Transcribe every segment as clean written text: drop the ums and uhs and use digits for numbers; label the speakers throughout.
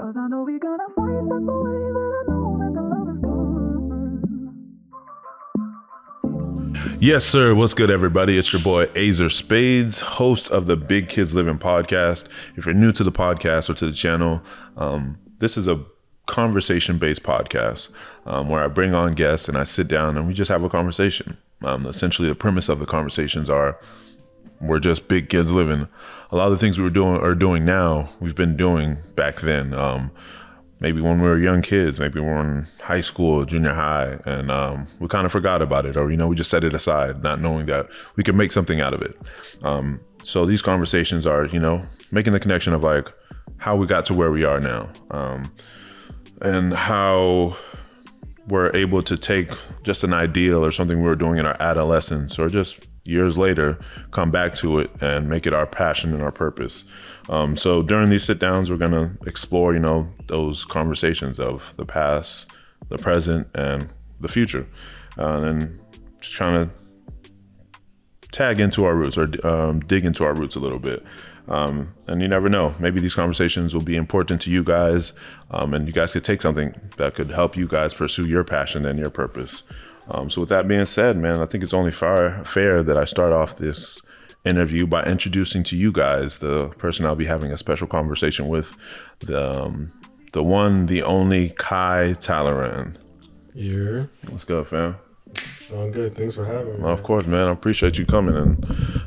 Speaker 1: 'Cause I know we gonna fight just the way that I know that the love is gone.
Speaker 2: Yes, sir. What's good, everybody? It's your boy, Azer Spades, host of the Big Kids Living podcast. If you're new to the podcast or to the channel, this is a conversation-based podcast where I bring on guests and I sit down and we just have a conversation. Essentially, the premise of the conversations are we're just big kids living. A lot of the things we are doing now, we've been doing back then. Maybe when we were young kids, maybe we were in high school, junior high, and we kind of forgot about it, or we just set it aside, not knowing that we could make something out of it. So these conversations are, making the connection of like how we got to where we are now, and how we're able to take just an ideal or something we were doing in our adolescence or just years later, come back to it and make it our passion and our purpose. So during these sit downs, we're going to explore, those conversations of the past, the present, and the future. And just trying to tag into our roots or dig into our roots a little bit. And you never know, maybe these conversations will be important to you guys, and you guys could take something that could help you guys pursue your passion and your purpose. So with that being said, man, I think it's only fair that I start off this interview by introducing to you guys the person I'll be having a special conversation with, the one, the only Kai Talleyrand.
Speaker 3: Yeah.
Speaker 2: What's good, fam?
Speaker 3: I'm good. Thanks for having me.
Speaker 2: Well, of course, man. I appreciate you coming and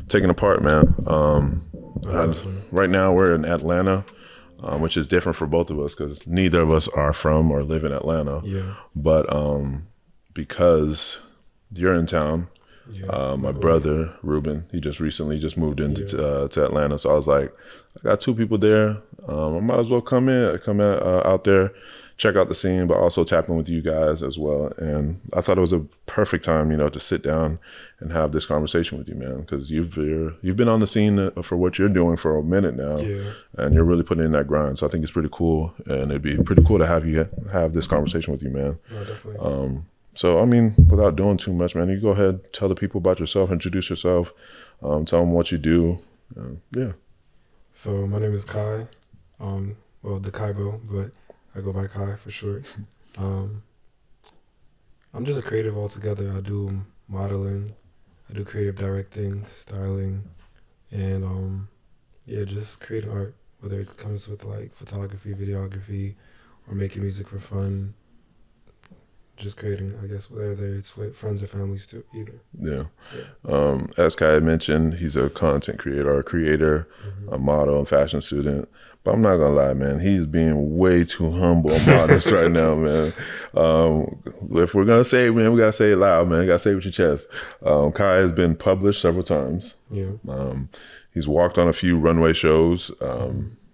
Speaker 2: taking a part, man. Right now we're in Atlanta, which is different for both of us because neither of us are from or live in Atlanta.
Speaker 3: Yeah.
Speaker 2: But because you're in town, my brother Ruben, he just recently moved into to Atlanta, so I was like, I got two people there. I might as well come out there, check out the scene, but also tap in with you guys as well. And I thought it was a perfect time, to sit down and have this conversation with you, man, because you've been on the scene for what you're doing for a minute now, and you're really putting in that grind. So I think it's pretty cool, and it'd be pretty cool to have this conversation with you, man.
Speaker 3: No, definitely.
Speaker 2: So, without doing too much, man, you go ahead, tell the people about yourself, introduce yourself, tell them what you do. Yeah.
Speaker 3: So my name is Kai, the Kaibo, but I go by Kai for short. I'm just a creative altogether. I do modeling, I do creative directing, styling, and just creating art, whether it comes with like photography, videography, or making music for fun. Just creating, I guess, whether it's with friends or families too, either.
Speaker 2: Yeah. As Kai mentioned, he's a content creator, a model and fashion student. But I'm not gonna lie, man, he's being way too humble and modest right now, man. If we're gonna say it, man, we gotta say it loud, man. You gotta say it with your chest. Kai has been published several times.
Speaker 3: Yeah.
Speaker 2: He's walked on a few runway shows.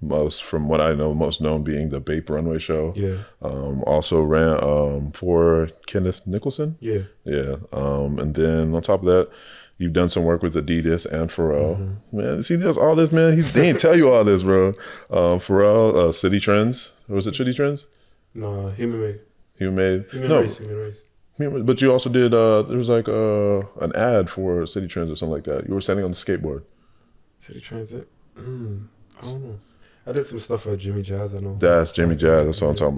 Speaker 2: Most from what I know, most known being the Bape runway show.
Speaker 3: Yeah.
Speaker 2: Also ran for Kenneth Nicholson.
Speaker 3: Yeah.
Speaker 2: Yeah. And then on top of that, you've done some work with Adidas and Pharrell. Man, see, there's all this, man. They didn't tell you all this, bro. Pharrell, City Trends. Was it City Trends?
Speaker 3: No, Human Made.
Speaker 2: Human
Speaker 3: Race.
Speaker 2: But you also did, there was like an ad for City Trends or something like that. You were standing on the skateboard.
Speaker 3: City Transit? I don't know. I did some stuff for Jimmy Jazz, I know.
Speaker 2: That's Jimmy Jazz, that's what I'm talking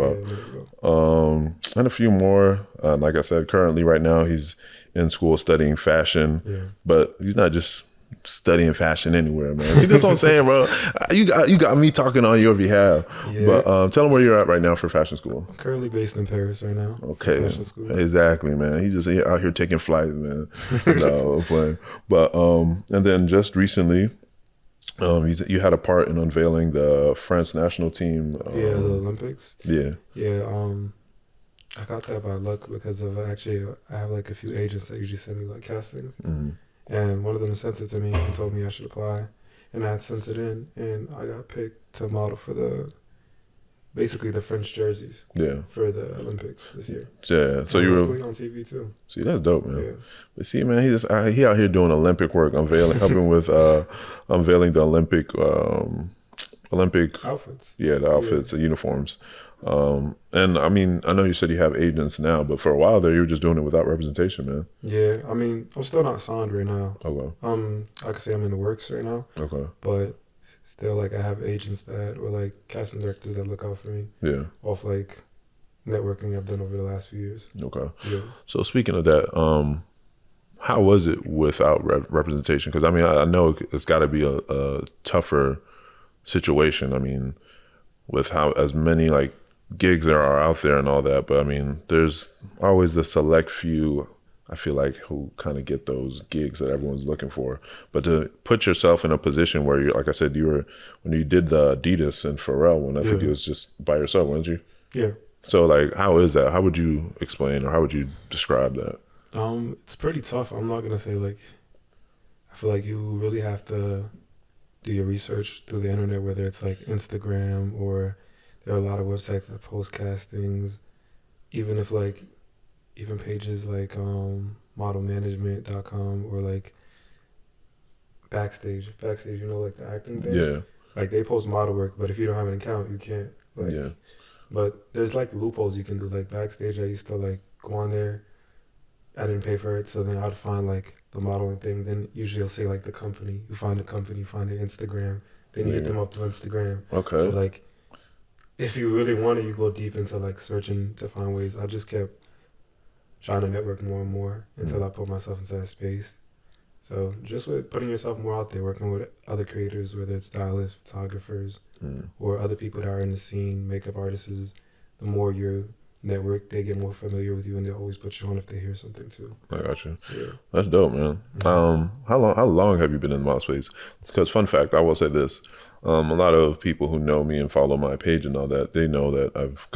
Speaker 2: about. And a few more. Like I said, currently right now he's in school studying fashion, but he's not just studying fashion anywhere, man. See, that's what I'm saying, bro. You got me talking on your behalf. Yeah. But tell him where you're at right now for fashion school.
Speaker 3: I'm currently based in Paris right now.
Speaker 2: Okay,
Speaker 3: fashion school.
Speaker 2: Exactly, man. He's just out here taking flights, man. No, I'm playing. But and then just recently, you had a part in unveiling the France national team.
Speaker 3: The Olympics.
Speaker 2: Yeah.
Speaker 3: Yeah. I got that by luck because of I have like a few agents that usually send me like castings, and one of them sent it to me and told me I should apply, and I had sent it in, and I got picked to model for basically the French jerseys. Yeah. For the Olympics this year.
Speaker 2: Yeah. So you were
Speaker 3: playing on TV too.
Speaker 2: See, that's dope, man. Yeah. But see, man, he out here doing Olympic work, helping with unveiling the Olympic
Speaker 3: outfits.
Speaker 2: Yeah, the outfits, the uniforms. And I know you said you have agents now, but for a while there, you were just doing it without representation, man.
Speaker 3: Yeah, I'm still not signed right now.
Speaker 2: Okay.
Speaker 3: Like I say, I'm in the works right now.
Speaker 2: Okay.
Speaker 3: But still like I have agents that or like casting directors that look out for me
Speaker 2: Yeah.
Speaker 3: off like networking I've done over the last few years.
Speaker 2: Okay.
Speaker 3: Yeah.
Speaker 2: So speaking of that, how was it without representation? Because I mean, I know it's got to be a tougher situation. I mean, with how as many like gigs there are out there and all that, but I mean, there's always the select few. I feel like who kind of get those gigs that everyone's looking for. But to put yourself in a position where you, like I said, you were when you did the Adidas and Pharrell one, I think it was just by yourself, wasn't you?
Speaker 3: Yeah.
Speaker 2: So like, how is that? How would you explain or how would you describe that?
Speaker 3: It's pretty tough. I'm not gonna say like I feel like you really have to do your research through the internet, whether it's like Instagram or there are a lot of websites that post castings, even if like even pages like modelmanagement.com or like backstage, you know, like the acting thing.
Speaker 2: Yeah,
Speaker 3: Like they post model work, but if you don't have an account, you can't. Like,
Speaker 2: yeah,
Speaker 3: but there's like loopholes you can do. Like backstage, I used to like go on there. I didn't pay for it, so then I'd find like the modeling thing. Then usually I'll say like the company. You find the company, you find their Instagram. Then you hit
Speaker 2: Yeah.
Speaker 3: them up to Instagram.
Speaker 2: okay,
Speaker 3: So like, if you really want it, you go deep into like searching to find ways. I just kept trying to network more and more until I put myself into that space. So just with putting yourself more out there, working with other creators, whether it's stylists, photographers, or other people that are in the scene, makeup artists, the more you network, they get more familiar with you and they always put you on if they hear something too.
Speaker 2: I got you.
Speaker 3: So yeah.
Speaker 2: That's dope, man. How long have you been in the model space? Because fun fact, I will say this: a lot of people who know me and follow my page and all that, they know that I've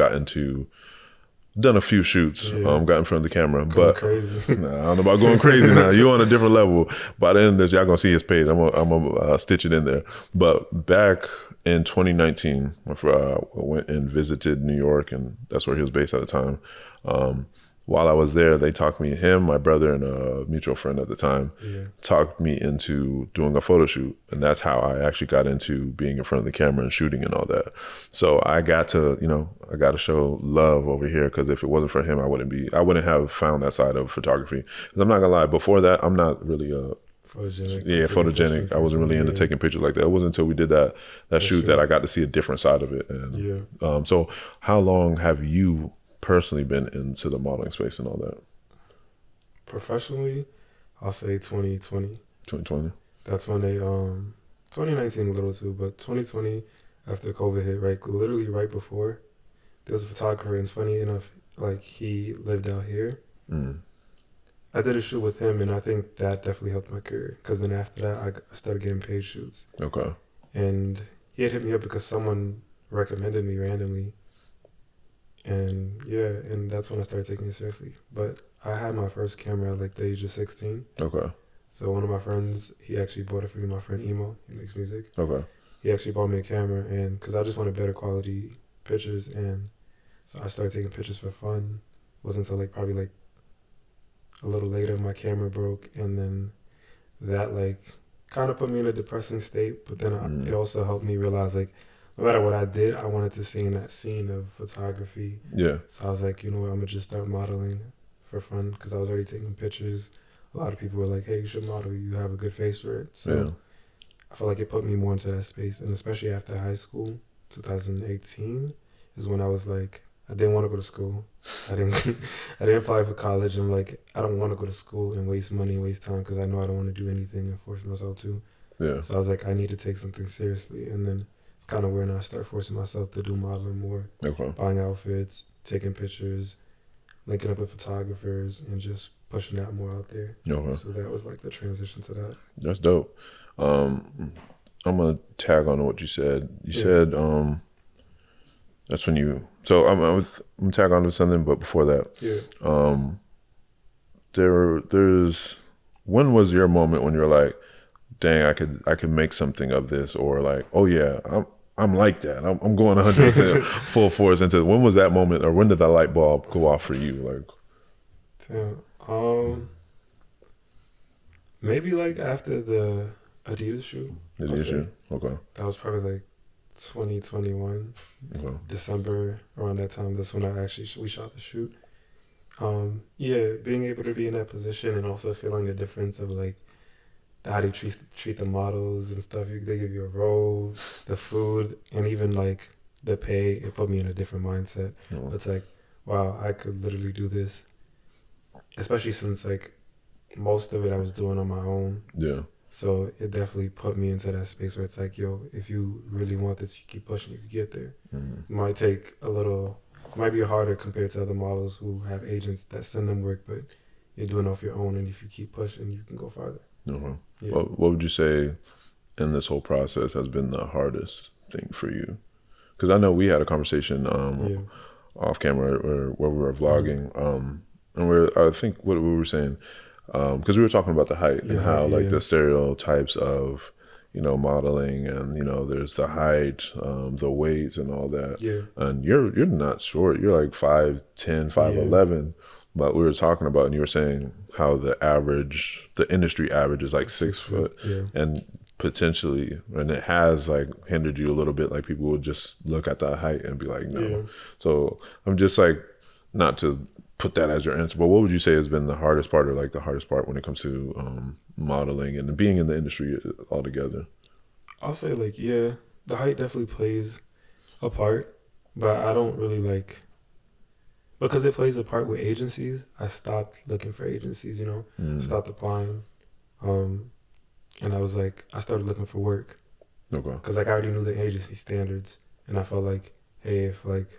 Speaker 2: done a few shoots,
Speaker 3: Yeah.
Speaker 2: got in front of the camera,
Speaker 3: Going
Speaker 2: but
Speaker 3: crazy.
Speaker 2: nah, I don't know about going crazy now. You're on a different level. By the end of this, y'all gonna see his page. I'm gonna stitch it in there. But back in 2019, I went and visited New York, and that's where he was based at the time. While I was there, they talked me, him, my brother, and a mutual friend at the time,
Speaker 3: Yeah.
Speaker 2: talked me into doing a photo shoot. And that's how I actually got into being in front of the camera and shooting and all that. So I got to show love over here, because if it wasn't for him, I wouldn't have found that side of photography. 'Cause I'm not gonna lie, before that, I'm not really
Speaker 3: Photogenic.
Speaker 2: photogenic. I wasn't really into taking pictures like that. It wasn't until we did that shoot that I got to see a different side of it. And
Speaker 3: Yeah.
Speaker 2: so how long have you personally been into the modeling space and all that?
Speaker 3: Professionally, I'll say 2020.
Speaker 2: 2020.
Speaker 3: That's when they 2019 a little too, but 2020 after COVID hit, right, literally right before, there was a photographer, and it's funny enough, like he lived out here. I did a shoot with him, and I think that definitely helped my career, because then after that I started getting paid shoots.
Speaker 2: Okay.
Speaker 3: And he had hit me up because someone recommended me randomly. And yeah, and that's when I started taking it seriously. But I had my first camera at like the age of 16.
Speaker 2: Okay.
Speaker 3: So one of my friends, he actually bought it for me. My friend Emo, he makes music.
Speaker 2: Okay.
Speaker 3: He actually bought me a camera, and because I just wanted better quality pictures, and so I started taking pictures for fun. It wasn't until like probably like a little later my camera broke, and then that like kind of put me in a depressing state. But then it also helped me realize like no matter what I did, I wanted to stay in that scene of photography.
Speaker 2: Yeah.
Speaker 3: So I was like, you know what, I'm gonna just start modeling for fun, because I was already taking pictures. A lot of people were like, hey, you should model, you have a good face for it. So
Speaker 2: Yeah.
Speaker 3: I feel like it put me more into that space. And especially after high school, 2018 is when I was like, I didn't want to go to school. I didn't apply for college. I'm like, I don't want to go to school and waste money and waste time, because I know I don't want to do anything and force myself to.
Speaker 2: Yeah.
Speaker 3: So I was like, I need to take something seriously. And then it's kind of when I start forcing myself to do modeling more,
Speaker 2: Okay.
Speaker 3: buying outfits, taking pictures, linking up with photographers, and just pushing that more out there.
Speaker 2: Okay.
Speaker 3: So that was like the transition to that.
Speaker 2: That's dope. I'm gonna tag on to what you said. You
Speaker 3: Yeah.
Speaker 2: said that's when you. So I'm tag on to something, but before that,
Speaker 3: Yeah.
Speaker 2: there's when was your moment when you're like, dang, I could make something of this, or like, oh yeah, I'm like that. I'm going 100% full force into. When was that moment, or when did that light bulb go off for you? Like,
Speaker 3: Damn. Maybe like after the Adidas shoot.
Speaker 2: did
Speaker 3: I'll
Speaker 2: you
Speaker 3: say.
Speaker 2: shoot? Okay.
Speaker 3: That was probably like 2021,
Speaker 2: Okay.
Speaker 3: December, around that time. That's when we shot the shoot. Yeah, being able to be in that position and also feeling the difference of like how they treat the models and stuff. They give you a role, the food, and even like the pay. It put me in a different mindset.
Speaker 2: No.
Speaker 3: It's like, wow, I could literally do this. Especially since like most of it I was doing on my own.
Speaker 2: Yeah.
Speaker 3: So it definitely put me into that space where it's like, yo, if you really want this, you keep pushing, you can get there.
Speaker 2: Mhm.
Speaker 3: It might take a little, might be harder compared to other models who have agents that send them work, but you're doing it off your own, and if you keep pushing, you can go farther.
Speaker 2: Uh-huh.
Speaker 3: Yeah.
Speaker 2: What would you say in this whole process has been the hardest thing for you? Because I know we had a conversation
Speaker 3: Yeah.
Speaker 2: off camera or where we were vlogging, and I think what we were saying, because we were talking about the height and
Speaker 3: Yeah,
Speaker 2: how like
Speaker 3: yeah.
Speaker 2: the stereotypes of modeling, and there's the height, the weight, and all that.
Speaker 3: Yeah.
Speaker 2: And you're not short. You're like 5'10", 5'11". But we were talking about, and you were saying how the industry average is like 6 foot,
Speaker 3: Yeah.
Speaker 2: and potentially, and it has like hindered you a little bit. Like people would just look at that height and be like, no.
Speaker 3: Yeah.
Speaker 2: So I'm just like, not to put that as your answer, but what would you say has been the hardest part, or like the hardest part when it comes to modeling and being in the industry altogether?
Speaker 3: I'll say like, yeah, the height definitely plays a part, but I don't really like, because it plays a part with agencies, I stopped looking for agencies, stopped applying. And I was like, I started looking for work.
Speaker 2: Okay.
Speaker 3: Because like I already knew the agency standards, and I felt like, hey, if like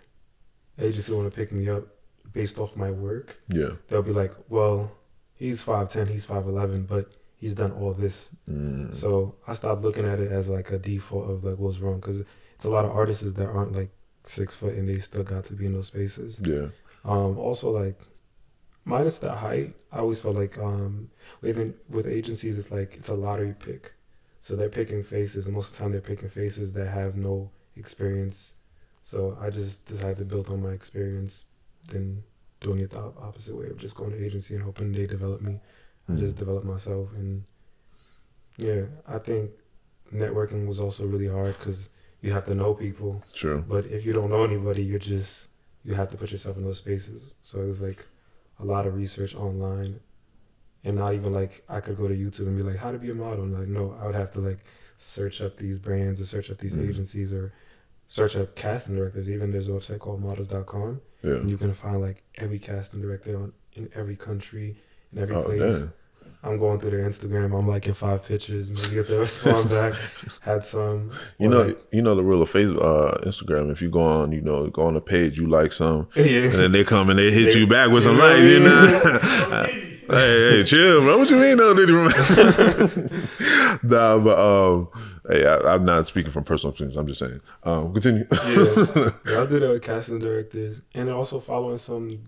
Speaker 3: agency want to pick me up based off my work,
Speaker 2: Yeah.
Speaker 3: they'll be like, well, he's 5'10", he's 5'11", but he's done all this. So I stopped looking at it as like a default of like what's wrong, because it's a lot of artists that aren't like 6 foot and they still got to be in those spaces.
Speaker 2: Yeah.
Speaker 3: Also like minus the height, I always felt like with agencies it's like it's a lottery pick. So they're picking faces, and most of the time they're picking faces that have no experience. So I just decided to build on my experience than doing it the opposite way of just going to agency and hoping they develop me. I just developed myself. And yeah, I think networking was also really hard because you have to know people.
Speaker 2: True.
Speaker 3: But if you don't know anybody, you have to put yourself in those spaces. So it was like a lot of research online, and not even like I could go to YouTube and be like, how to be a model. And like, no, I would have to like search up these brands or search up these agencies or search up casting directors. Even there's a website called models.com,
Speaker 2: Yeah.
Speaker 3: and you can find like every casting director in every country, in every
Speaker 2: Oh,
Speaker 3: place.
Speaker 2: damn.
Speaker 3: I'm going through their Instagram. I'm liking 5 pictures. Maybe if they respond back, had some.
Speaker 2: You know the rule of Facebook, Instagram. If you go on, go on a page, you like some,
Speaker 3: Yeah.
Speaker 2: and then they come and they hit you back with some
Speaker 3: Yeah.
Speaker 2: likes. You know, hey, chill, bro. What you mean, though? Did you remember? Nah, but hey, I'm not speaking from personal experience. I'm just saying. Continue.
Speaker 3: Yeah, I do that with casting directors, and also following some,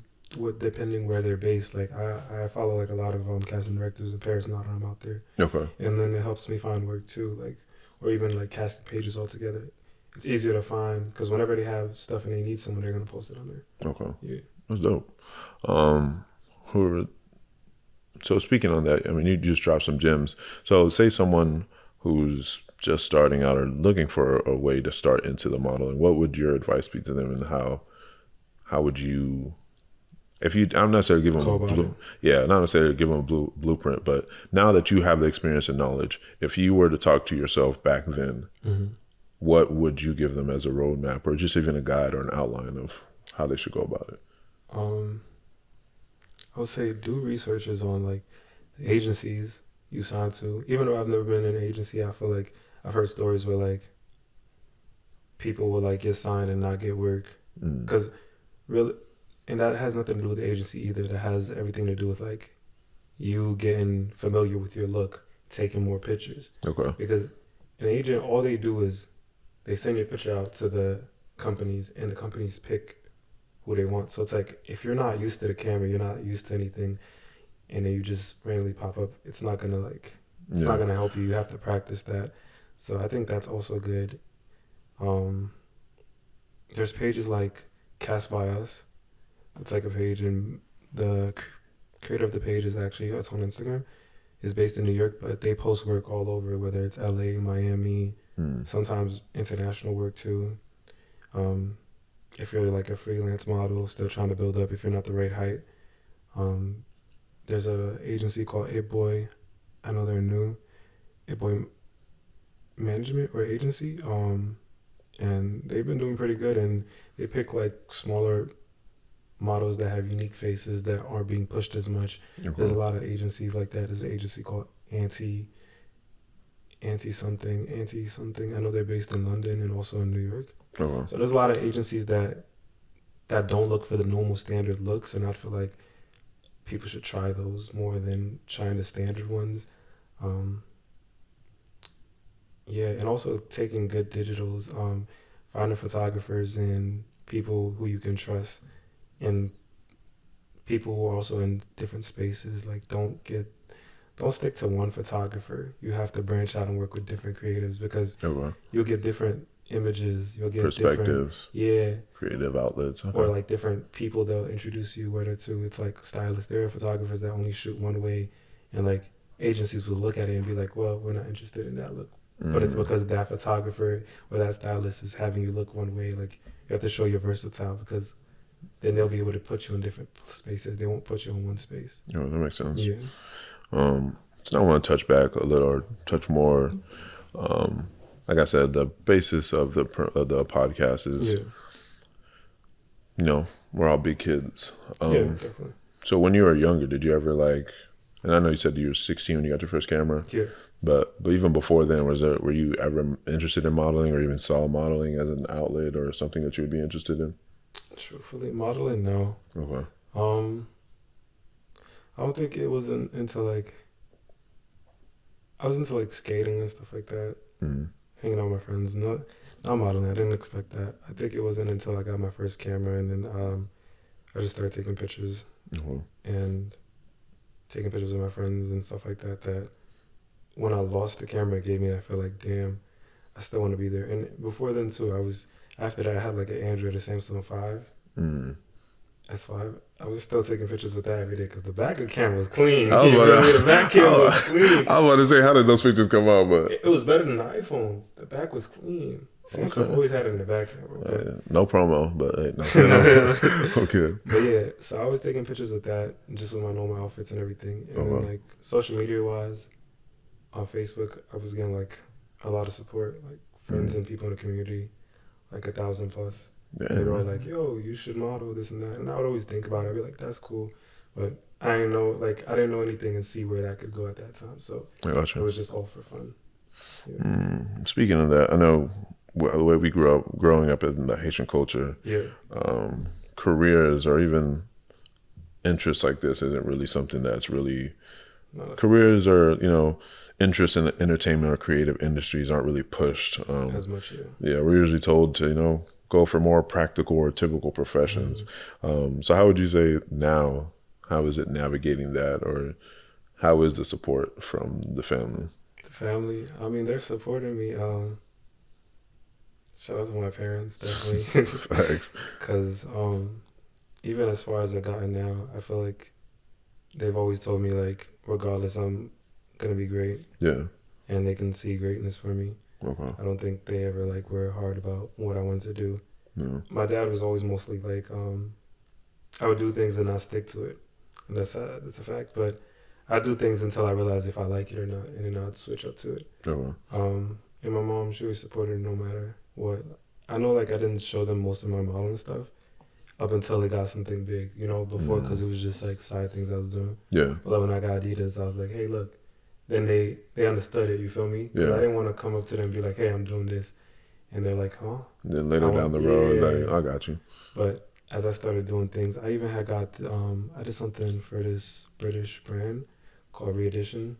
Speaker 3: depending where they're based. Like I follow like a lot of casting directors in Paris now that I'm out there,
Speaker 2: Okay.
Speaker 3: and then it helps me find work too. Like, or even like casting pages altogether. It's easier to find because whenever they have stuff and they need someone, they're gonna post it on there.
Speaker 2: Okay.
Speaker 3: Yeah.
Speaker 2: That's dope. So speaking on that, I mean, you just dropped some gems. So say someone who's just starting out or looking for a way to start into the modeling, what would your advice be to them, and how would you, I'm not necessarily giving
Speaker 3: Go
Speaker 2: them
Speaker 3: about
Speaker 2: not necessarily give them a blueprint, but now that you have the experience and knowledge, if you were to talk to yourself back then, what would you give them as a roadmap, or just even a guide or an outline of how they should go about it?
Speaker 3: I would say do researches on like the agencies you sign to. Even though I've never been in an agency, I feel like I've heard stories where like people will like get signed and not get work because really, and that has nothing to do with the agency either. That has everything to do with like you getting familiar with your look, taking more pictures.
Speaker 2: Okay.
Speaker 3: Because an agent, all they do is they send your picture out to the companies, and the companies pick who they want. So it's like if you're not used to the camera, you're not used to anything, and then you just randomly pop up, it's not gonna not gonna help you. You have to practice that. So I think that's also good. There's pages like Cast by Us. It's like a page, and the creator of the page is actually, it's on Instagram, is based in New York, but they post work all over, whether it's LA, Miami, sometimes international work too. If you're like a freelance model still trying to build up, if you're not the right height, there's a agency called It Boy. I know they're new. A Boy Management or agency. And they've been doing pretty good. And they pick like smaller models that have unique faces that aren't being pushed as much. There's a lot of agencies like that. There's an agency called Anti something. I know they're based in London and also in New York.
Speaker 2: Okay.
Speaker 3: So there's a lot of agencies that don't look for the normal standard looks, and I feel like people should try those more than trying the standard ones. Yeah, and also taking good digitals, finding photographers and people who you can trust, and people who are also in different spaces. Like don't stick to one photographer. You have to branch out and work with different creatives because
Speaker 2: Okay.
Speaker 3: you'll get different images. You'll get different,
Speaker 2: Perspectives,
Speaker 3: yeah,
Speaker 2: creative outlets. Okay.
Speaker 3: or like different people they'll introduce you whether to. It's like stylists. There are photographers that only shoot one way, and like agencies will look at it and be like, well, we're not interested in that look. But it's because that photographer or that stylist is having you look one way. Like you have to show you're versatile because then they'll be able to put you in different spaces. They won't put you in one space.
Speaker 2: Yeah, that makes sense.
Speaker 3: Yeah.
Speaker 2: So now I want to touch back a little, or touch more. Like I said, the basis of the podcast is, you know, we're all big kids.
Speaker 3: Yeah, definitely.
Speaker 2: So when you were younger, did you ever like? And I know you said you were 16 when you got your first camera.
Speaker 3: Yeah.
Speaker 2: But even before then, were you ever interested in modeling, or even saw modeling as an outlet or something that you would be interested in?
Speaker 3: Truthfully, modeling, no.
Speaker 2: Okay.
Speaker 3: I don't think it was until like I was into like skating and stuff like that, hanging out with my friends. Not modeling. I didn't expect that. I think it wasn't until I got my first camera and then I just started taking pictures and taking pictures of my friends and stuff like that. That when I lost the camera, it gave me that feel like, damn, I still want to be there. And before then too, after that I had like an Android, a Samsung 5. S5. I was still taking pictures with that every day because the back of the camera was clean. The back camera was clean.
Speaker 2: I was about to say, how did those pictures come out? But
Speaker 3: it was better than the iPhones. The back was clean. Samsung always had it in the back camera.
Speaker 2: No promo, but hey, no. Okay.
Speaker 3: But yeah, so I was taking pictures with that, just with my normal outfits and everything. And then like social media wise, on Facebook, I was getting like a lot of support, like friends and people in the community, like 1,000 plus.
Speaker 2: Yeah.
Speaker 3: They were all like, yo, you should model this and that. And I would always think about it. I'd be like, that's cool. But I didn't know anything and see where that could go at that time. So
Speaker 2: Gotcha.
Speaker 3: it was just all for fun. Yeah.
Speaker 2: Speaking of that, I know the way we growing up in the Haitian culture, careers or even interests like this isn't really something that's really, careers or, you know, interest in the entertainment or creative industries aren't really pushed.
Speaker 3: As much,
Speaker 2: Yeah, we're usually told to, you know, go for more practical or typical professions. So how would you say now, how is it navigating that, or how is the support from the family?
Speaker 3: The family, I mean, they're supporting me. Shout out to my parents, definitely.
Speaker 2: Thanks.
Speaker 3: Because even as far as I've gotten now, I feel like they've always told me, like, regardless, I'm going to be great. Yeah. And they can see greatness for me.
Speaker 2: Okay.
Speaker 3: I don't think they ever like were hard about what I wanted to do.
Speaker 2: No.
Speaker 3: My dad was always mostly like, I would do things and not stick to it, and that's a fact. But I do things until I realize if I like it or not, and then I'd switch up to it.
Speaker 2: Okay.
Speaker 3: And my mom, she always supported no matter what. I know, like I didn't show them most of my modeling stuff up until they got something big, you know, before because it was just like side things I was doing.
Speaker 2: Yeah.
Speaker 3: But like, when I got Adidas, I was like, hey, look. Then they understood it, you feel me?
Speaker 2: Yeah.
Speaker 3: I didn't want to come up to them and be like, hey, I'm doing this. And they're like, huh?
Speaker 2: Then later down the road, like, I got you.
Speaker 3: But as I started doing things, I even had I did something for this British brand called Reedition.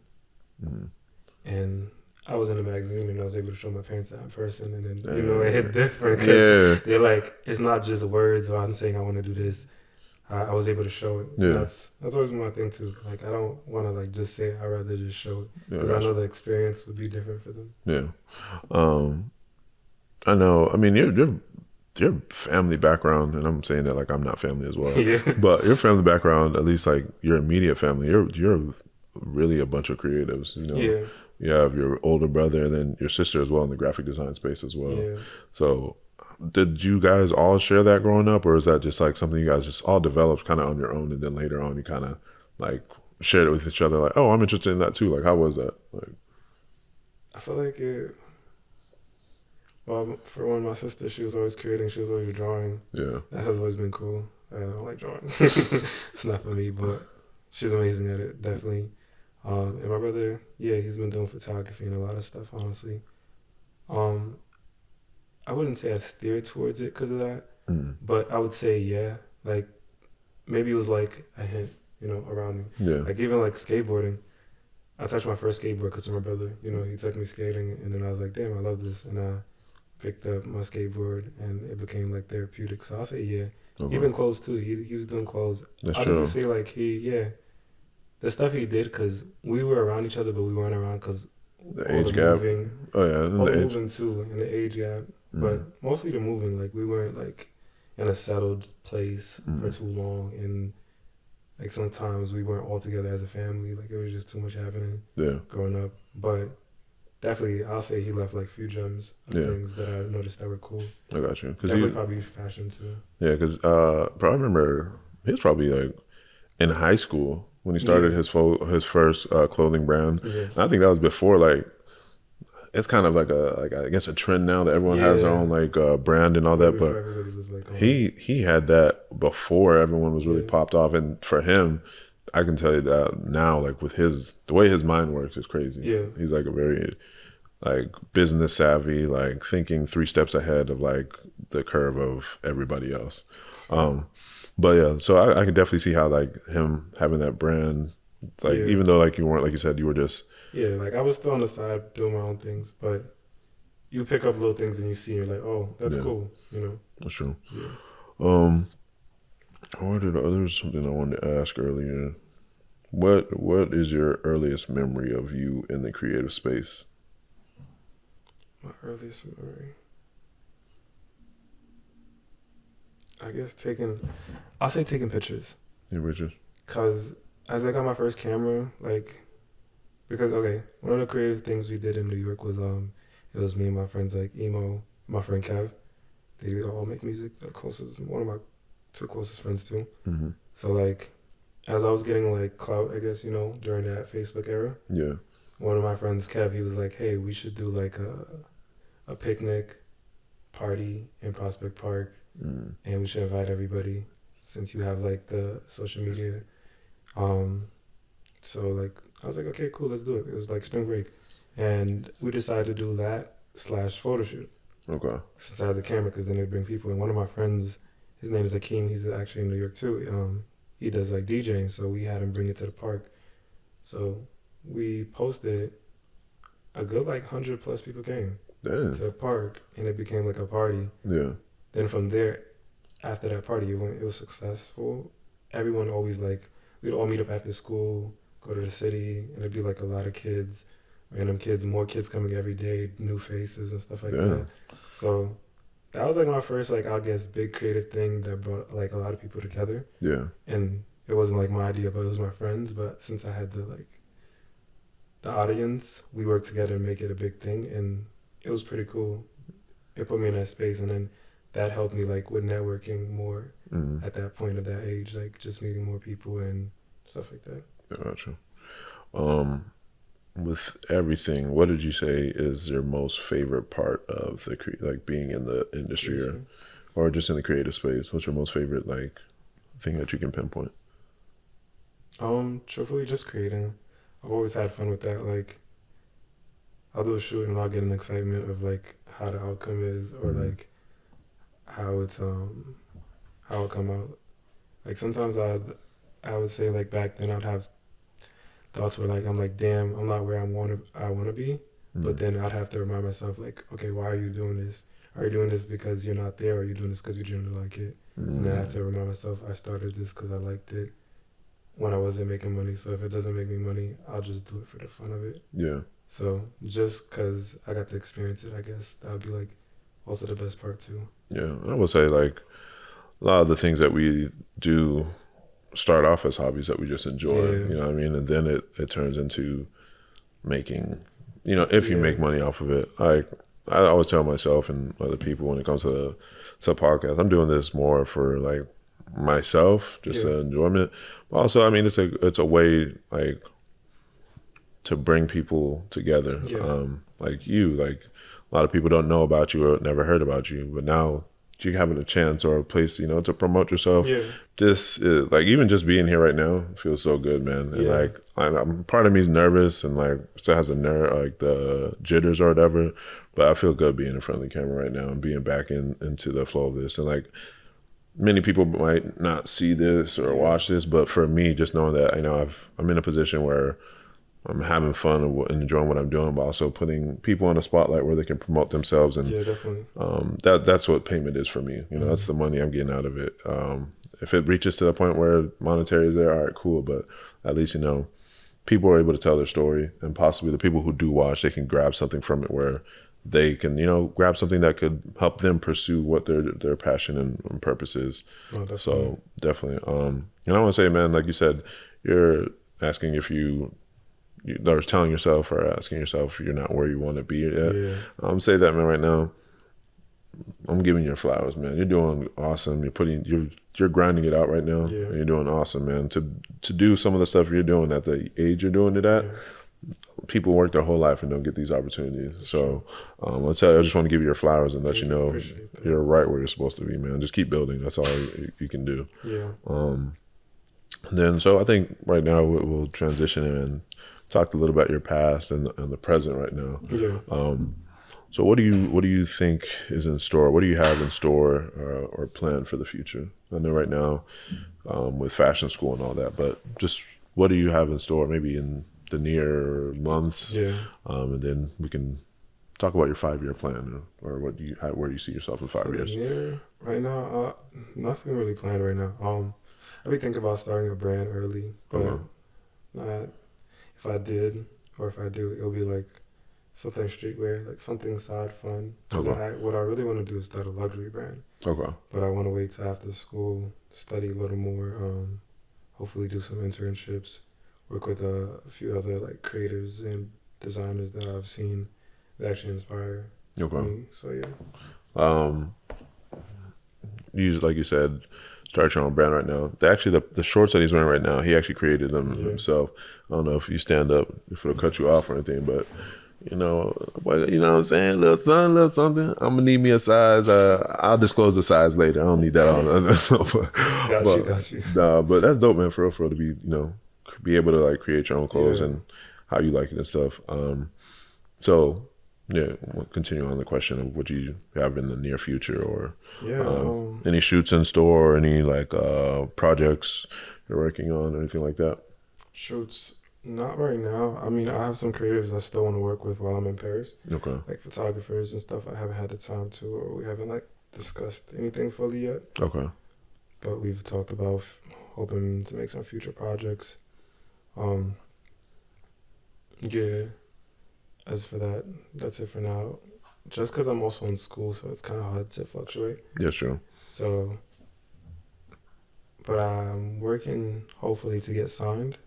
Speaker 3: And I was in a magazine and I was able to show my parents that in person. And then, you know, it hit different.
Speaker 2: Yeah.
Speaker 3: They're like, it's not just words or I'm saying I want to do this. I was able to show it.
Speaker 2: Yeah.
Speaker 3: That's always my thing too. Like I don't want to like just say it. I'd rather just show it because
Speaker 2: Yeah,
Speaker 3: I know the experience would be different for them.
Speaker 2: Yeah. I know. I mean, your family background, and I'm saying that like I'm not family as well.
Speaker 3: Yeah.
Speaker 2: But your family background, at least like your immediate family, you're really a bunch of creatives. You know.
Speaker 3: Yeah.
Speaker 2: You have your older brother and then your sister as well in the graphic design space as well.
Speaker 3: Yeah.
Speaker 2: So did you guys all share that growing up, or is that just like something you guys just all developed kind of on your own, and then later on you kind of like shared it with each other, like, oh, I'm interested in that too. Like, how was that? Like,
Speaker 3: I feel like it. Well, for one, my sister, she was always creating. She was always drawing.
Speaker 2: Yeah.
Speaker 3: That has always been cool. I don't like drawing. It's not for me, but she's amazing at it, definitely. And my brother, yeah, he's been doing photography and a lot of stuff, honestly. Um, I wouldn't say I steered towards it because of that,
Speaker 2: Mm.
Speaker 3: but I would say, yeah, like maybe it was like a hint, around me.
Speaker 2: Yeah.
Speaker 3: Like even like skateboarding. I touched my first skateboard because of my brother. He took me skating, and then I was like, damn, I love this. And I picked up my skateboard, and it became like therapeutic. So I'll say, yeah.
Speaker 2: Okay.
Speaker 3: Even clothes too. He was doing clothes.
Speaker 2: That's
Speaker 3: I'd
Speaker 2: true.
Speaker 3: even say like the stuff he did because we were around each other, but we weren't around because
Speaker 2: The age gap.
Speaker 3: moving,
Speaker 2: Oh yeah, and
Speaker 3: all
Speaker 2: the
Speaker 3: the
Speaker 2: age.
Speaker 3: moving too, and the age gap.
Speaker 2: Mm.
Speaker 3: But mostly the moving. Like we weren't like in a settled place for
Speaker 2: Mm.
Speaker 3: too long, and like sometimes we weren't all together as a family. Like it was just too much happening
Speaker 2: Yeah.
Speaker 3: growing up. But definitely, I'll say he left like few gems of
Speaker 2: Yeah.
Speaker 3: things that I noticed that were cool.
Speaker 2: I got you. Cause
Speaker 3: Definitely
Speaker 2: he,
Speaker 3: probably fashion too.
Speaker 2: yeah, because I remember he was probably like in high school when he started
Speaker 3: Yeah.
Speaker 2: his first clothing brand.
Speaker 3: Yeah.
Speaker 2: And I think that was before like it's kind of like I guess a trend now that everyone has their
Speaker 3: Yeah.
Speaker 2: own like brand and all that.
Speaker 3: Before
Speaker 2: But
Speaker 3: everybody was like,
Speaker 2: he had that before everyone was really
Speaker 3: Yeah.
Speaker 2: popped off, and for him, I can tell you that now, like with the way his mind works is crazy.
Speaker 3: Yeah.
Speaker 2: He's like a very like business savvy, like thinking 3 steps ahead of like the curve of everybody else. But yeah, so I can definitely see how like him having that brand, like
Speaker 3: Yeah.
Speaker 2: even though like you weren't, like you said, you were just
Speaker 3: yeah, like I was still on the side doing my own things, but you pick up little things and you see, you're like, oh, that's
Speaker 2: Yeah.
Speaker 3: cool,
Speaker 2: that's true.
Speaker 3: Yeah.
Speaker 2: There's something I wanted to ask earlier. What is your earliest memory of you in the creative space?
Speaker 3: My earliest memory. I guess I'll say taking pictures.
Speaker 2: Yeah, Richard.
Speaker 3: Cause as I got my first camera, one of the creative things we did in New York was it was me and my friends like Emo, my friend Kev. They all make music. One of my 2 closest friends too.
Speaker 2: Mm-hmm.
Speaker 3: So like, as I was getting like clout, I guess during that Facebook era,
Speaker 2: Yeah.
Speaker 3: one of my friends Kev, he was like, hey, we should do like a picnic party in Prospect Park,
Speaker 2: Mm.
Speaker 3: and we should invite everybody since you have like the social media. So like I was like, okay, cool, let's do it. It was like spring break, and we decided to do that / photo shoot
Speaker 2: Okay.
Speaker 3: since I had the camera, because then it'd bring people. And one of my friends, his name is Akeem. He's actually in New York too. He does like DJing, so we had him bring it to the park. So we posted it. A good like 100+ people came to
Speaker 2: Damn.
Speaker 3: the park, and it became like a party.
Speaker 2: Yeah.
Speaker 3: Then from there, after that party, it was successful. Everyone always like, we'd all meet up after school, go to the city, and it'd be like a lot of kids, random kids, more kids coming every day, new faces and stuff like
Speaker 2: Yeah.
Speaker 3: that. So that was like my first, like, I guess, big creative thing that brought like a lot of people together.
Speaker 2: Yeah.
Speaker 3: And it wasn't like my idea, but it was my friends. But since I had the audience, we worked together and make it a big thing, and it was pretty cool. It put me in that space, and then that helped me like with networking more
Speaker 2: Mm.
Speaker 3: at that point of that age, like just meeting more people and stuff like that.
Speaker 2: Gotcha. With everything, what did you say is your most favorite part of like being in the industry or just in the creative space? What's your most favorite like thing that you can pinpoint?
Speaker 3: Truthfully, just creating. I've always had fun with that. Like, I'll do a shoot and I'll get an excitement of like how the outcome is, or
Speaker 2: Mhm.
Speaker 3: like how it'll come out. Like sometimes I would say like back then I'd have thoughts where like I'm like, damn, I'm not where I want to be. But then I'd have to remind myself like, okay, why are you doing this? Are you doing this because you're not there, or are you doing this because you genuinely like it? And then I have to remind myself I started this because I liked it when I wasn't making money. So if it doesn't make me money, I'll just do it for the fun of it.
Speaker 2: Yeah.
Speaker 3: So just because I got to experience it, I guess that would be like also the best part too.
Speaker 2: Yeah. I would say like a lot of the things that we do start off as hobbies that we just enjoy,
Speaker 3: Yeah.
Speaker 2: you know what I mean? And then it turns into making, if you
Speaker 3: Yeah.
Speaker 2: make money off of it. Like I always tell myself and other people when it comes to podcasts, I'm doing this more for like myself, just
Speaker 3: Yeah.
Speaker 2: enjoyment. But also, I mean, it's a way like to bring people together.
Speaker 3: Yeah.
Speaker 2: like you, like a lot of people don't know about you or never heard about you, but now you having a chance or a place, you know, to promote yourself.
Speaker 3: Yeah.
Speaker 2: This is like, even just being here right now feels so good, man. And
Speaker 3: Yeah.
Speaker 2: like, I'm part of me's nervous and like still has a like the jitters or whatever, but I feel good being in front of the camera right now and being back into the flow of this. And like, many people might not see this or watch this, but for me, just knowing that, you know, I'm in a position where I'm having fun and enjoying what I'm doing, but also putting people on the spotlight where they can promote themselves. And
Speaker 3: Yeah, definitely.
Speaker 2: that's what payment is for me. You know, that's the money I'm getting out of it. If it reaches to the point where monetary is there, all right, cool. But at least, you know, people are able to tell their story, and possibly the people who do watch, they can grab something from it where they can, you know, grab something that could help them pursue what their passion and purpose is.
Speaker 3: No, definitely.
Speaker 2: So definitely. And I want to say, man, like you said, you're asking if or telling yourself or asking yourself you're not where you want to be yet.
Speaker 3: Yeah.
Speaker 2: Say that, man, right now. I'm giving you flowers, man. You're doing awesome. You're grinding it out right now.
Speaker 3: Yeah.
Speaker 2: And you're doing awesome, man. To do some of the stuff you're doing at the age you're doing it at, people work their whole life and don't get these opportunities. So I'll tell you, I just want to give you your flowers and let you know you're right where you're supposed to be, man. Just keep building. That's all you can do.
Speaker 3: Yeah.
Speaker 2: Then, so I think right now we'll transition and talk a little about your past and the present right now.
Speaker 3: Yeah.
Speaker 2: So what do you think is in store? What do you have in store or planned for the future? I know right now with fashion school and all that, but just what do you have in store? Maybe in the near months,
Speaker 3: Yeah.
Speaker 2: And then we can talk about your 5-year plan or where do you see yourself in 5 years?
Speaker 3: Near, right now, nothing really planned right now. I be thinking about starting a brand early, but not if I did or if I do, it'll be like something streetwear, like something side fun. Because what I really want to do is start a luxury brand.
Speaker 2: Okay.
Speaker 3: But I want to wait till after school, study a little more, hopefully do some internships, work with a few other like creators and designers that I've seen that actually inspire me. So yeah.
Speaker 2: You, like you said, start your own brand right now. The shorts that he's wearing right now, he actually created them himself. I don't know if you stand up, if it'll cut you off or anything, but you know what I'm saying? Little something. I'm gonna need me a size. I'll disclose the size later. I don't need that on.
Speaker 3: Got you.
Speaker 2: Nah, but that's dope, man. For real, to be, you know, be able to like create your own clothes and how you like it and stuff. So yeah, we'll continue on the question of what you have in the near future or any shoots in store or any like projects you're working on or anything like that.
Speaker 3: Shoots. Not right now. I mean, I have some creatives I still want to work with while I'm in Paris.
Speaker 2: Okay.
Speaker 3: Like photographers and stuff. I haven't had the time to, or we haven't like discussed anything fully yet.
Speaker 2: Okay.
Speaker 3: But we've talked about hoping to make some future projects. Yeah. As for that, that's it for now. Just because I'm also in school, so it's kind of hard to fluctuate.
Speaker 2: Yeah, sure.
Speaker 3: So, but I'm working hopefully to get signed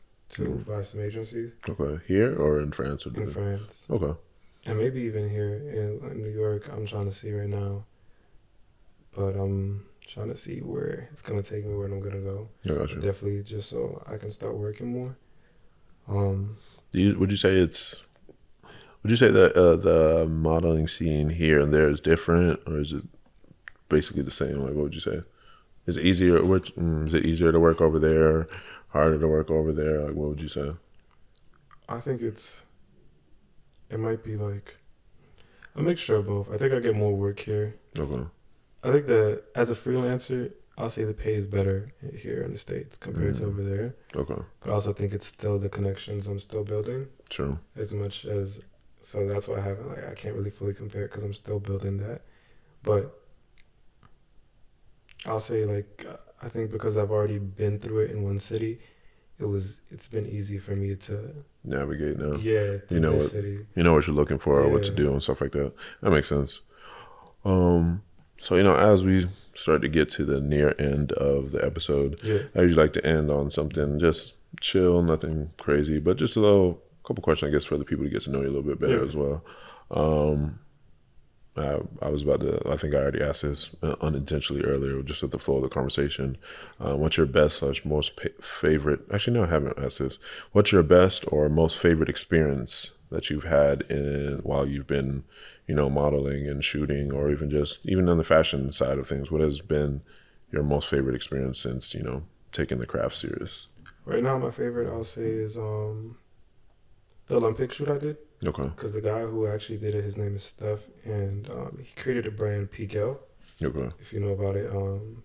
Speaker 3: by some agencies.
Speaker 2: Okay. Here or in France?
Speaker 3: In France.
Speaker 2: Okay.
Speaker 3: And maybe even here in New York. I'm trying to see right now. But I'm trying to see where it's going to take me, where I'm going to go.
Speaker 2: I got you.
Speaker 3: Definitely just so I can start working more.
Speaker 2: Would you say that the modeling scene here and there is different, or is it basically the same? Like, what would you say? Is it easier? Is it easier to work over there? Harder to work over there? Like, what would you say?
Speaker 3: I think it might be like a mixture of both. I think I get more work here.
Speaker 2: Okay.
Speaker 3: I think that as a freelancer, I'll say the pay is better here in the States compared to over there.
Speaker 2: Okay.
Speaker 3: But I also think it's still the connections I'm still building.
Speaker 2: True.
Speaker 3: As much as, so that's why I can't really fully compare it because I'm still building that. But I'll say like, I think because I've already been through it in one city, it's been easy for me to
Speaker 2: navigate now.
Speaker 3: Yeah,
Speaker 2: you know what
Speaker 3: city.
Speaker 2: You know what you're looking for or what to do and stuff like that. That makes sense. So you know, as we start to get to the near end of the episode, I usually like to end on something just chill, nothing crazy, but just a couple questions, I guess, for the people to get to know you a little bit better as well. I was about to, I think I already asked this unintentionally earlier, just at the flow of the conversation. What's your best / most favorite, actually no, I haven't asked this. What's your best or most favorite experience that you've had in while you've been, modeling and shooting, or even on the fashion side of things? What has been your most favorite experience since, taking the craft serious?
Speaker 3: Right now, my favorite I'll say is the Olympic shoot I did.
Speaker 2: Okay.
Speaker 3: Because the guy who actually did it, his name is Steph, and he created a brand, Piquel,
Speaker 2: Okay.
Speaker 3: if you know about it.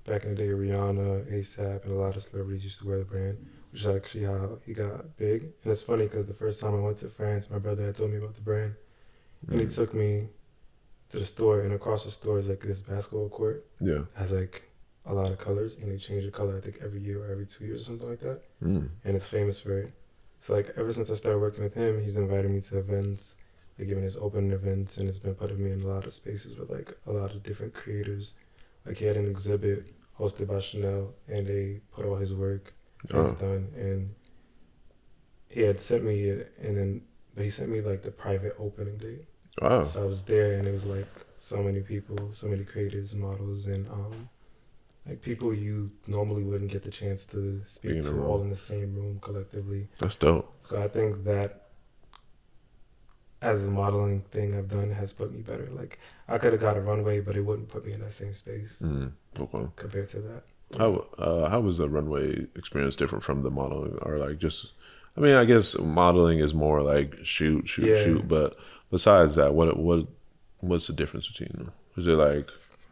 Speaker 3: Back in the day, Rihanna, ASAP, and a lot of celebrities used to wear the brand, which is actually how he got big. And it's funny because the first time I went to France, my brother had told me about the brand, and he took me to the store, and across the store is like this basketball court.
Speaker 2: Yeah.
Speaker 3: It has like a lot of colors, and they change the color I think every year or every 2 years or something like that.
Speaker 2: Mm.
Speaker 3: And it's famous for it. So like ever since I started working with him, he's invited me to events, like giving his open events, and it's been putting me in a lot of spaces with like a lot of different creators. Like he had an exhibit hosted by Chanel, and they put all his work that he's done, and he had sent me it, but he sent me like the private opening date.
Speaker 2: Wow.
Speaker 3: So I was there, and it was like so many people, so many creators, models, and like people you normally wouldn't get the chance to speak to all in the same room collectively.
Speaker 2: That's dope.
Speaker 3: So I think that as a modeling thing I've done has put me better. Like I could have got a runway, but it wouldn't put me in that same space
Speaker 2: Okay.
Speaker 3: compared to that.
Speaker 2: How was the runway experience different from the modeling, or like just? I mean, I guess modeling is more like shoot, but besides that, what's the difference between them? Is it like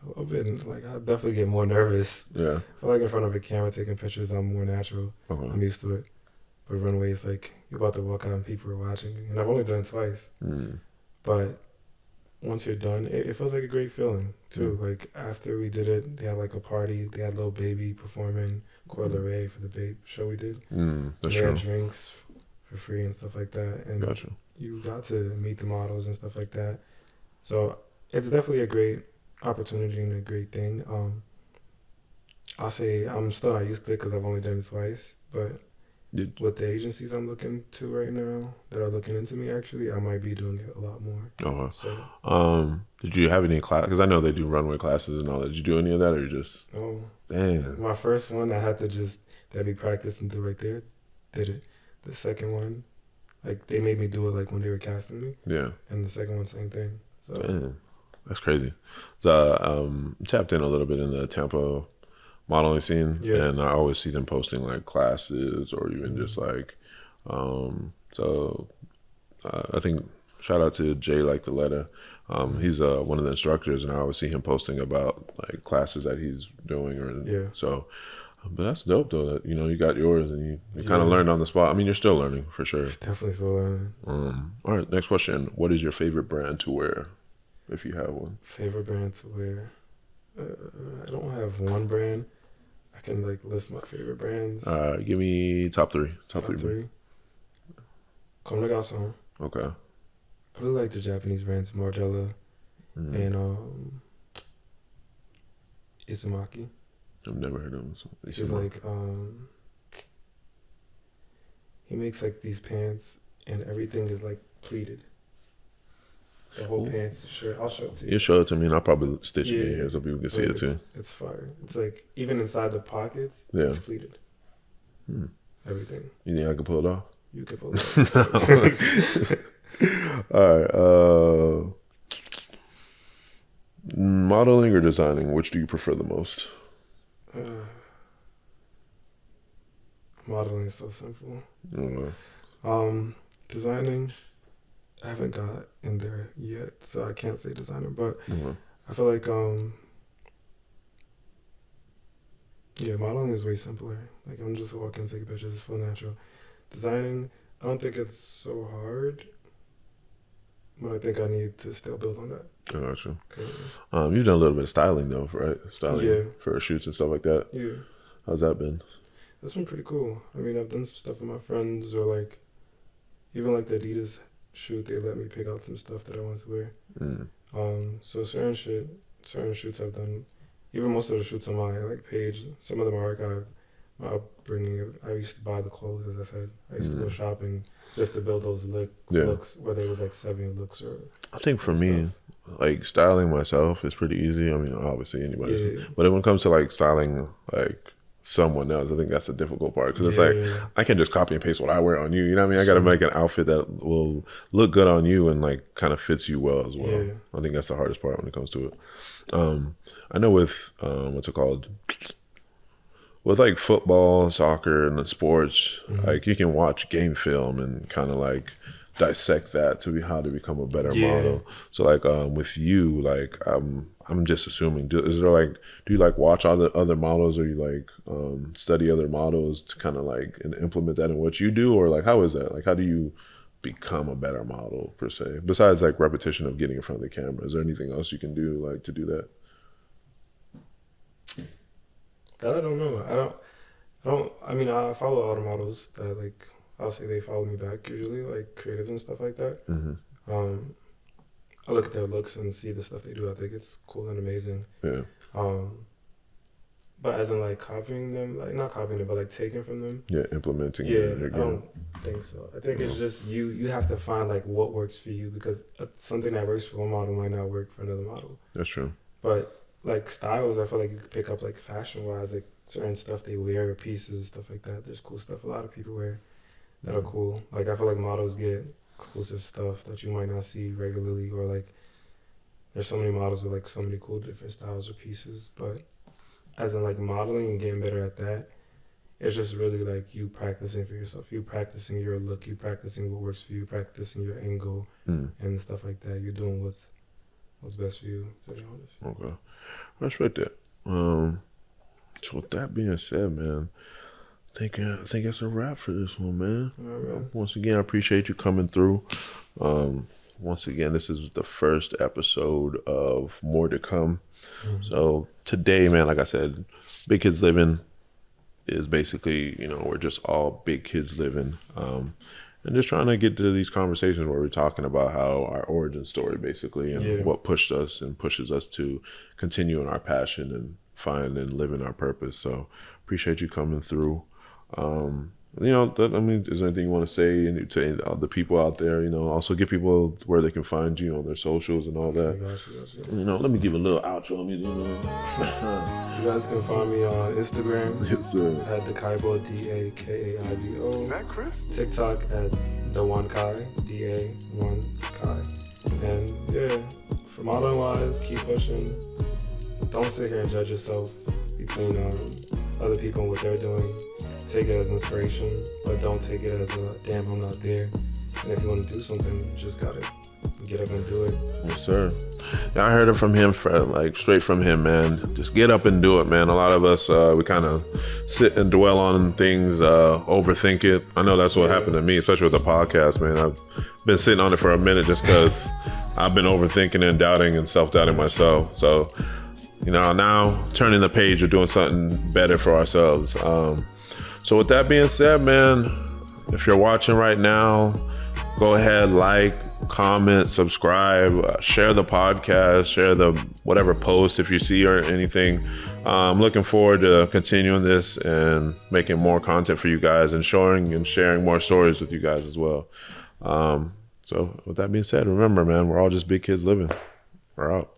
Speaker 3: A little bit, like I definitely get more nervous.
Speaker 2: Yeah.
Speaker 3: I feel like in front of a camera taking pictures, I'm more natural.
Speaker 2: Okay.
Speaker 3: I'm used to it. But runway is like you're about to walk out and people are watching, and I've only done it twice. But once you're done, it feels like a great feeling too. Like after we did it, they had like a party. They had Lil Baby performing, Coil Ray for the Babe show we did.
Speaker 2: That's
Speaker 3: They had
Speaker 2: true.
Speaker 3: drinks for free and stuff like that, and
Speaker 2: Gotcha.
Speaker 3: you got to meet the models and stuff like that. So it's definitely a great opportunity and a great thing. I'll say I'm still not used to it because I've only done it twice, but with the agencies I'm looking to right now that are looking into me, actually, I might be doing it a lot more.
Speaker 2: Oh.
Speaker 3: So,
Speaker 2: did you have any class? Because I know they do runway classes and all that. Did you do any of that, or you just?
Speaker 3: no.
Speaker 2: Damn.
Speaker 3: My first one, I had to just that be practice and do right there. Did it. The second one, like they made me do it like when they were casting me,
Speaker 2: Yeah.
Speaker 3: and the second one, same thing. So
Speaker 2: Damn. That's crazy. So tapped in a little bit in the Tampa modeling scene, and I always see them posting like classes or even just like, I think shout out to Jay like the letter. He's one of the instructors, and I always see him posting about like classes that he's doing, so. But that's dope though that you got yours and you kind of learned on the spot. I mean, you're still learning for sure.
Speaker 3: Definitely still learning.
Speaker 2: All right, next question. What is your favorite brand to wear, if you have one?
Speaker 3: Favorite brand to wear? I don't have one brand. I can like list my favorite brands.
Speaker 2: Give me top three. Top three.
Speaker 3: Comme des Garçons.
Speaker 2: Okay.
Speaker 3: I really like the Japanese brands, Margiela and Izumaki.
Speaker 2: I've never heard of him.
Speaker 3: He's like, he makes like these pants and everything is like pleated. The whole pants, shirt. I'll show it to you.
Speaker 2: You show it to me and I'll probably stitch it in here so people can see it too.
Speaker 3: It's fire. It's like, even inside the pockets, it's pleated. Everything.
Speaker 2: You think I can pull it off?
Speaker 3: You can pull it off.
Speaker 2: All right. Modeling or designing, which do you prefer the most?
Speaker 3: Modeling is so simple.
Speaker 2: Mm-hmm.
Speaker 3: Designing, I haven't got in there yet, so I can't say designer, but I feel like modeling is way simpler. Like I'm just walking, take pictures, it's feel natural. Designing, I don't think it's so hard, but I think I need to still build on that.
Speaker 2: I got you. You've done a little bit of styling though, right? Styling for shoots and stuff like that.
Speaker 3: Yeah.
Speaker 2: How's that been?
Speaker 3: That's been pretty cool. I mean, I've done some stuff with my friends, or like, even like the Adidas shoot, they let me pick out some stuff that I want to wear. So certain shoots I've done, even most of the shoots on my like page, some of them are archived. My upbringing, I used to buy the clothes, as I said. I used to go shopping just to build those looks, whether it was like 7 looks or.
Speaker 2: I think for me, like styling myself is pretty easy. I mean, obviously anybody's, but when it comes to like styling like someone else. I think that's the difficult part because it's
Speaker 3: Yeah,
Speaker 2: like
Speaker 3: yeah.
Speaker 2: I can just copy and paste what I wear on you. You know what I mean? I got to make an outfit that will look good on you and like kind of fits you well as well.
Speaker 3: Yeah.
Speaker 2: I think that's the hardest part when it comes to it. I know with what's it called? With like football, soccer, and the sports, like you can watch game film and kind of like dissect that to be how to become a better
Speaker 3: Yeah.
Speaker 2: model. So like with you, like I'm just assuming, is there like, do you like watch other models, or you like study other models to kind of like and implement that in what you do, or like how is that? Like how do you become a better model per se? Besides like repetition of getting in front of the camera, is there anything else you can do like to do that?
Speaker 3: That I don't know. I mean, I follow all the models that like, I'll say they follow me back usually, like creative and stuff like that. I look at their looks and see the stuff they do. I think it's cool and amazing.
Speaker 2: Yeah.
Speaker 3: But as in like copying them, like not copying them, but like taking from them.
Speaker 2: Yeah, implementing
Speaker 3: Yeah,
Speaker 2: it
Speaker 3: I
Speaker 2: again.
Speaker 3: don't think so. I think it's just you have to find like what works for you, because something that works for one model might not work for another model.
Speaker 2: That's true.
Speaker 3: But like styles, I feel like you could pick up like fashion wise, like certain stuff they wear, pieces and stuff like that. There's cool stuff a lot of people wear that are cool. Like I feel like models get exclusive stuff that you might not see regularly, or like there's so many models with like so many cool different styles or pieces. But as in like modeling and getting better at that, it's just really like you practicing for yourself, you practicing your look, you practicing what works for you, practicing your angle and stuff like that. You're doing what's best for you, to be honest.
Speaker 2: Okay. I respect that. So with that being said, man, I think that's a wrap for this one, man.
Speaker 3: All right.
Speaker 2: Once again, I appreciate you coming through. Once again, this is the first episode of more to come. So today, man, like I said, Big Kids Living is basically, we're just all big kids living. And just trying to get to these conversations where we're talking about how our origin story basically and what pushed us and pushes us to continue in our passion and find and live in our purpose. So appreciate you coming through. Is there anything you want to say to the people out there? Also give people where they can find you on their socials and all that.
Speaker 3: Gotcha.
Speaker 2: Let me give a little outro.
Speaker 3: You guys can find me on Instagram
Speaker 2: Yes, sir.
Speaker 3: at Dakaibo, DAKAIBO.
Speaker 4: Is that Chris?
Speaker 3: TikTok at The1Kai, DA1Kai. And yeah, for modeling wise, keep pushing. Don't sit here and judge yourself between other people and what they're doing. Take it as inspiration, but don't take it as a damn, I'm not there. And if you want to do something, you just gotta get up and do it.
Speaker 2: Yes, sir. Yeah, I heard it from him, straight from him, man. Just get up and do it, man. A lot of us, we kind of sit and dwell on things, overthink it. I know that's what happened to me, especially with the podcast, man. I've been sitting on it for a minute just because I've been overthinking and doubting and self-doubting myself. So, now turning the page or doing something better for ourselves. So with that being said, man, if you're watching right now, go ahead, like, comment, subscribe, share the podcast, share the whatever post if you see or anything. I'm looking forward to continuing this and making more content for you guys and showing and sharing more stories with you guys as well. So with that being said, remember, man, we're all just big kids living. We're out.